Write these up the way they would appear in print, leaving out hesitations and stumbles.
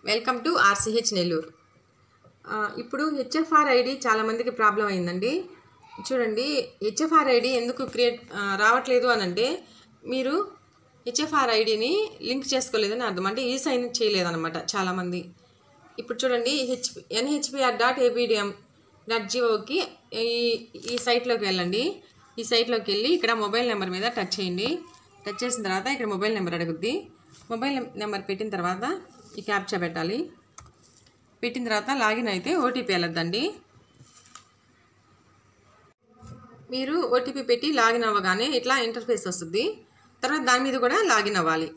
Welcome to RCH Nellore. ఇప్పుడు HFR ID చాలామందికి problem అయిందండి. చూడండి, హెచ్ఎఫ్ఆర్ ఐడి ఎందుకు రావట్లేదు అని అంటే మీరు హెచ్ఎఫ్ఆర్ ఐడిని లింక్ చేసుకోలేదని అర్థం. అంటే ఈ సైన్ చేయలేదన్నమాట చాలామంది. ఇప్పుడు చూడండి, nhpr.apdm.gov.కి ఈ సైట్లోకి వెళ్ళండి. ఈ సైట్లోకి వెళ్ళి ఇక్కడ మొబైల్ నెంబర్ మీద టచ్ చేయండి. టచ్ చేసిన తర్వాత ఇక్కడ మొబైల్ నెంబర్ అడుగుద్ది. మొబైల్ నెంబర్ పెట్టిన తర్వాత ఈ క్యాప్చా పెట్టాలి. పెట్టిన తర్వాత లాగిన్ అయితే ఓటీపీ వెళ్ళొద్దండి. మీరు ఓటీపీ పెట్టి లాగిన్ అవ్వగానే ఇట్లా ఇంటర్ఫేస్ వస్తుంది. తర్వాత దాని మీద కూడా లాగిన్ అవ్వాలి.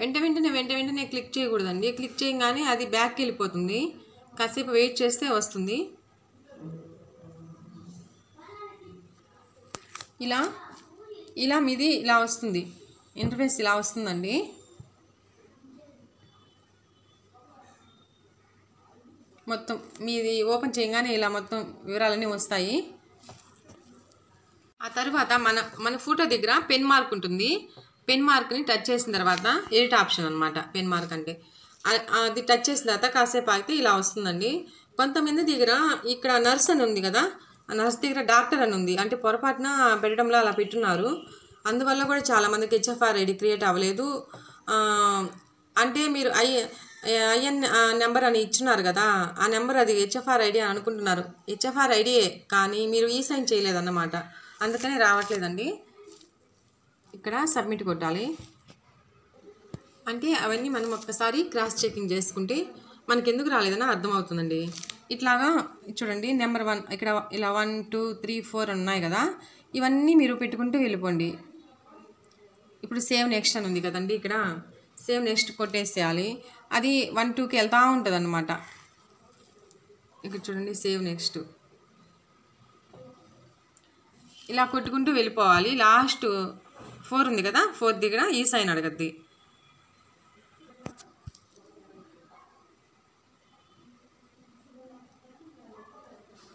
వెంటనే క్లిక్ చేయకూడదండి. క్లిక్ చేయగానే అది బ్యాక్కి వెళ్ళిపోతుంది. కాసేపు వెయిట్ చేస్తే వస్తుంది. ఇలా మీది ఇలా వస్తుంది, ఇంటర్ఫేస్ ఇలా వస్తుందండి. మొత్తం మీది ఓపెన్ చేయగానే ఇలా మొత్తం వివరాలన్నీ వస్తాయి. ఆ తర్వాత మన ఫోటో దగ్గర పెన్ మార్క్ ఉంటుంది. పెన్ మార్క్ని టచ్ చేసిన తర్వాత ఎడిట్ ఆప్షన్ అనమాట. పెన్ మార్క్ అంటే అది టచ్ చేసిన తర్వాత కాసేపు ఆగితే ఇలా వస్తుందండి. కొంతమంది దగ్గర ఇక్కడ నర్స్ అని ఉంది కదా, ఆ నర్స్ దగ్గర డాక్టర్ అని ఉంది. అంటే పొరపాటున పెట్టడంలో అలా పెట్టున్నారు. అందువల్ల కూడా చాలామందికి హెచ్ఎఫ్ఆర్ ఐడి క్రియేట్ అవ్వలేదు. అంటే మీరు ఐఎన్ నెంబర్ అని ఇచ్చున్నారు కదా, ఆ నెంబర్ అది హెచ్ఎఫ్ఆర్ ఐడి అని అనుకుంటున్నారు. హెచ్ఎఫ్ఆర్ ఐడియే, కానీ మీరు ఈ సైన్ చేయలేదన్నమాట. అందుకనే రావట్లేదండి. ఇక్కడ సబ్మిట్ కొట్టాలి. అంటే అవన్నీ మనం ఒక్కసారి క్రాస్ చెకింగ్ చేసుకుంటే మనకి ఎందుకు రాలేదని అర్థమవుతుందండి. ఇట్లాగా చూడండి, నెంబర్ 1 ఇక్కడ ఇలా 1 2 3 4 ఉన్నాయి కదా, ఇవన్నీ మీరు పెట్టుకుంటూ వెళ్ళిపోండి. ఇప్పుడు సేవ్ నెక్స్ట్ అని ఉంది కదండి, ఇక్కడ సేవ్ నెక్స్ట్ కొట్టేసేయాలి. అది 1 2కి వెళ్తూ ఉంటుంది అన్నమాట. ఇక్కడ చూడండి, సేవ్ నెక్స్ట్ ఇలా కొట్టుకుంటూ వెళ్ళిపోవాలి. లాస్ట్ 4 ఉంది కదా, 4 దగ్గర ఈ సైన్ అడగద్ది.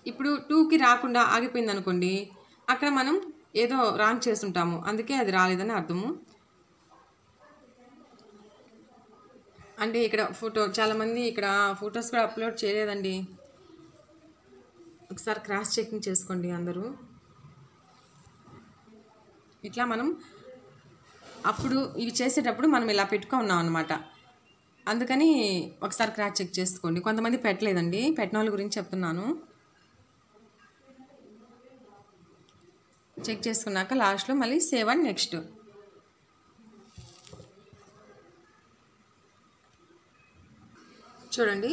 ఇప్పుడు 2కి రాకుండా ఆగిపోయింది అనుకోండి, అక్కడ మనం ఏదో రాంగ్ చేస్తుంటాము, అందుకే అది రాలేదని అర్థము. అంటే ఇక్కడ చాలామంది ఇక్కడ ఫొటోస్ కూడా అప్లోడ్ చేయలేదండి. ఒకసారి క్రాస్ చెకింగ్ చేసుకోండి అందరూ. ఇట్లా మనం అప్పుడు ఇవి చేసేటప్పుడు మనం ఇలా పెట్టుకున్నాం అన్నమాట. అందుకని ఒకసారి క్రాస్ చెక్ చేసుకోండి. కొంతమంది పెట్టలేదండి, పెట్టిన వాళ్ళ గురించి చెప్తున్నాను. చెక్ చేసుకున్నాక లాస్ట్లో మళ్ళీ సేవ్ అండ్ నెక్స్ట్. చూడండి,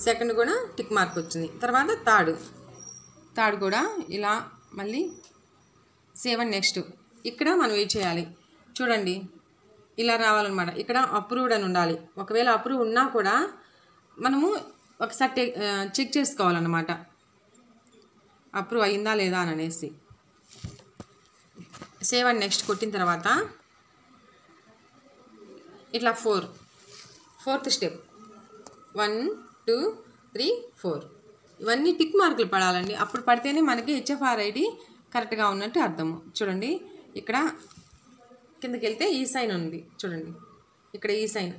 సెకండ్ కూడా టిక్ మార్క్ వచ్చింది. తర్వాత థర్డ్ కూడా ఇలా మళ్ళీ సేవ్ అండ్ నెక్స్ట్. ఇక్కడ మనం వెయిట్ చేయాలి. చూడండి, ఇలా రావాలన్నమాట. ఇక్కడ అప్రూవ్డ్ అని ఉండాలి. ఒకవేళ అప్రూవ్ ఉన్నా కూడా మనము ఒకసారి చెక్ చేసుకోవాలన్నమాట, అప్రూవ్ అయిందా లేదా అని అనేసి. సేవ్ అండ్ నెక్స్ట్ కొట్టిన తర్వాత ఇట్లా ఫోర్త్ స్టెప్ 1 2 3 4 ఇవన్నీ టిక్ మార్కులు పడాలండి. అప్పుడు పడితేనే మనకి హెచ్ఎఫ్ఆర్ ఐడి కరెక్ట్గా ఉన్నట్టు అర్థము. చూడండి, ఇక్కడ కిందకి వెళ్తే ఈ సైన్ ఉంది. చూడండి, ఇక్కడ ఈ సైన్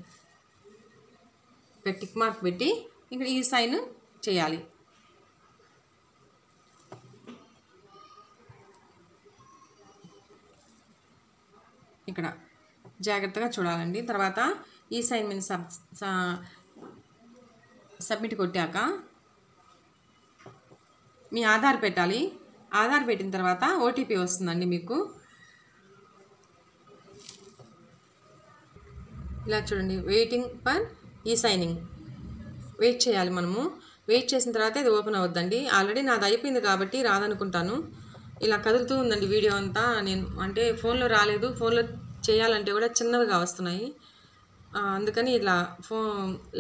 టిక్ మార్క్ పెట్టి ఇక్కడ ఈ సైన్ చేయాలి. ఇక్కడ జాగ్రత్తగా చూడాలండి. తర్వాత ఈ సైన్ మీద సబ్మిట్ కొట్టాక మీ ఆధార్ పెట్టాలి. ఆధార్ పెట్టిన తర్వాత ఓటీపీ వస్తుందండి మీకు. ఇలా చూడండి, వెయిటింగ్ ఫర్ ఈ సైనింగ్. వెయిట్ చేయాలి మనము. వెయిట్ చేసిన తర్వాత ఇది ఓపెన్ అవుద్దండి. ఆల్రెడీ నాది అయిపోయింది కాబట్టి రాదనుకుంటాను. ఇలా కదులుతూ ఉందండి వీడియో అంతా. నేను అంటే ఫోన్లో రాలేదు, ఫోన్లో చేయాలంటే కూడా చిన్నవిగా వస్తున్నాయి. అందుకని ఇలా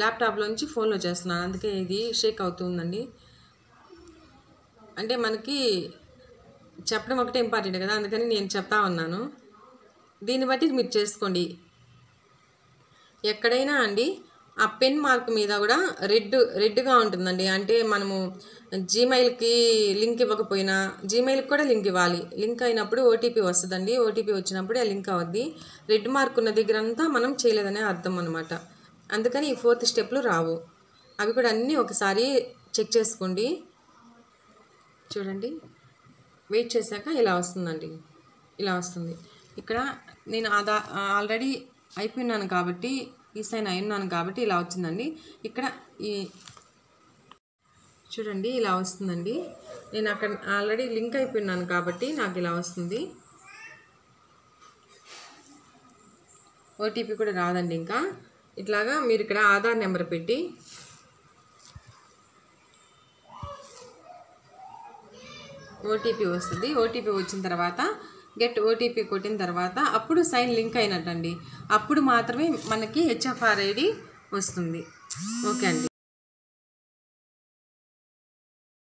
ల్యాప్టాప్లోంచి ఫోన్లో చేస్తున్నాను. అందుకే ఇది షేక్ అవుతుందండి. అంటే మనకి చెప్పడం ఒకటే ఇంపార్టెంట్ కదా, అందుకని నేను చెప్తా ఉన్నాను. దీన్ని బట్టి మీరు చేసుకోండి. ఎక్కడైనా అండి ఆ పెన్ మార్క్ మీద కూడా రెడ్గా ఉంటుందండి. అంటే మనము జీమెయిల్కి లింక్ ఇవ్వకపోయినా జీమెయిల్కి కూడా లింక్ ఇవ్వాలి. లింక్ అయినప్పుడు ఓటీపీ వస్తుందండి. ఓటీపీ వచ్చినప్పుడు ఆ లింక్ అవుద్ది. రెడ్ మార్క్ ఉన్న దగ్గర అంతా మనం చేయలేదనే అర్థం అనమాట. అందుకని ఈ 4th స్టెప్లు రావు. అవి కూడా అన్నీ ఒకసారి చెక్ చేసుకోండి. చూడండి, వెయిట్ చేశాక ఇలా వస్తుందండి. ఇలా వస్తుంది. ఇక్కడ నేను ఆల్రెడీ అయిపోయినాను కాబట్టి ఈసైన్ అయినాను కాబట్టి ఇలా వచ్చిందండి. ఇక్కడ ఈ చూడండి ఇలా వస్తుందండి. నేను అక్కడ ఆల్రెడీ లింక్ అయిపోయినాను కాబట్టి నాకు ఇలా వస్తుంది. ఓటీపీ కూడా రాదండి. ఇంకా ఇట్లాగా మీరు ఇక్కడ ఆధార్ నెంబర్ పెట్టి ఓటీపీ వస్తుంది. ఓటీపీ వచ్చిన తర్వాత గెట్ ఓటీపీ కొట్టిన తర్వాత అప్పుడు సైన్ లింక్ అయినట్టండి. అప్పుడు మాత్రమే మనకి హెచ్ఎఫ్ఆర్ ఐడి వస్తుంది. ఓకే అండి.